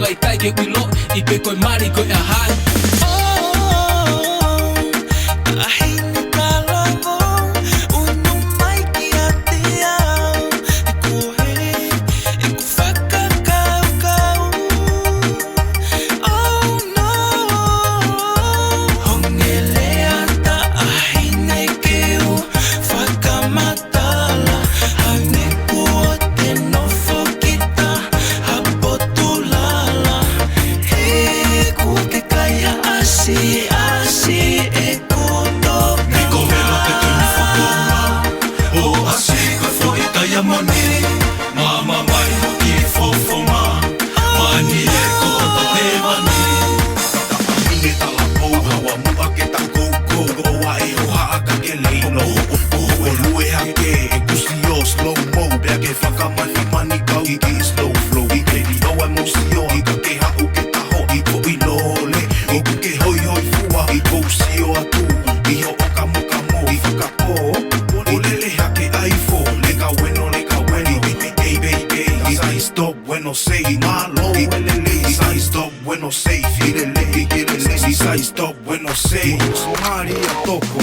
ai tai ke uilo I pe koe mari koe a hai. Mama mai hoki fofonga Mani e ko to he wani Mine tala pou hawa mua ke ta koukou Oa e o haaka ke leino O lue hake e kusi o slow mo Bea ke whakamani mani kau I ki slow flow I ke rio e musio I ka ke hau ke taho I ko I lole I ku ke hoi hoi fua I kousi o atu I ho o kamu kamu I whakapo O lele hake aifo Le ka weno Stop bueno say malo lele sai stop bueno say lele sai stop bueno say Maria toco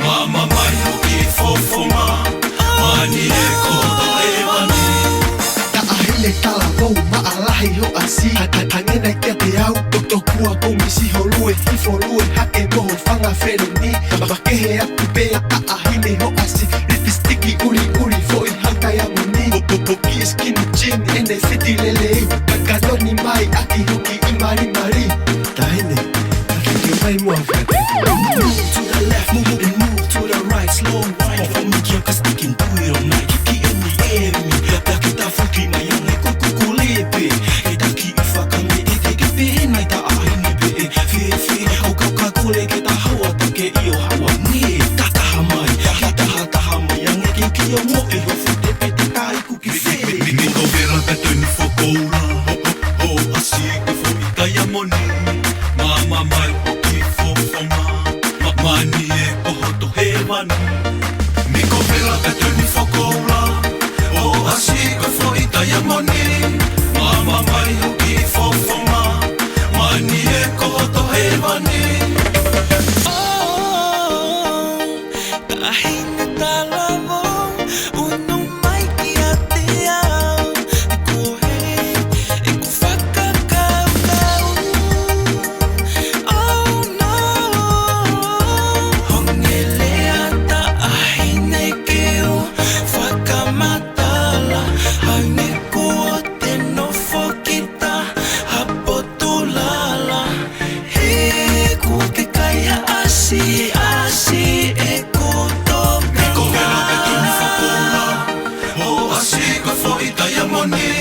Mama mai hoki fofonga Mani e ko to e wani Ta ahile tala pou maalahi ho asi Hangena kia te au Doktor kua komisi ho lue Hifo lue hake moho whanga where ni Makehe atu pea ta ahile ho asi Rifi stiki uri uri fo I hauka ya muni Poki skinny jean ene fiti lele Kakaloni mai aki hoki I mari mari Ta hine Kakeke mai mua whate Move to the left, move and move to the right Slow wine for me, kia ka sticking do it all night Kiki in the air me, pia ki ta whuki mai ane kukulepe E taki I whakame e te ke pehe nai ta ahine pe e Whe au kauka kore ke ta haua take I o haua ne Tataha mai, ki taha mai ane ki ki o mo e ho fute pe te tai kuki where Mingo vera ka tuni whakoura Ho asi ke fo I tai a moni Mama mai hoki fofonga Mani e koho to he wani Miko vela ka tuni whakoura O asi ka fo I tai a moni Mama mai hoki fofonga Mani e koho to he wani Kahine talamo Uno mai ki a te au E kohe E ku whakakau kau Oh no Hongele ata ahine ke o whakamatala Haine ko te nofo kita Hapo tulala He kua ke kaia asi e kuto Miko vela ka tuni whakoura O asi ka fo I tai a moni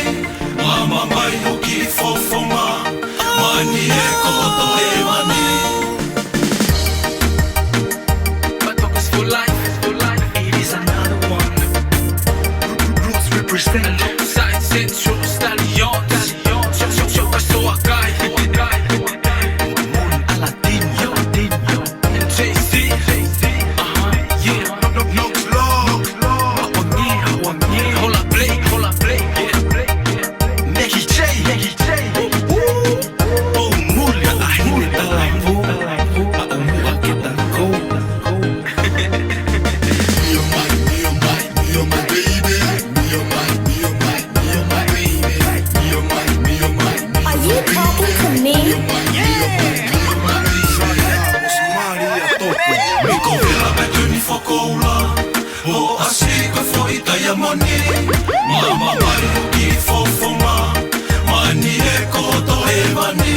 Mama mai hoki fofonga Mani e koho to he wani But focus for life, it is another one Roots represent Alongside Central Stallions Joka so akai Mon Aladinho And JC Yeah Nox Law Hola Blake Maggie J Oh Mulia ahine talamo Aumua ke ta kou Me oh my baby Me oh my baby Me oh my Are you talking to me? Maria toco Miko vela ka tuni whakoura O asi ka fo I tai a moni Mama mai hoki fofonga Mani e koho to he wani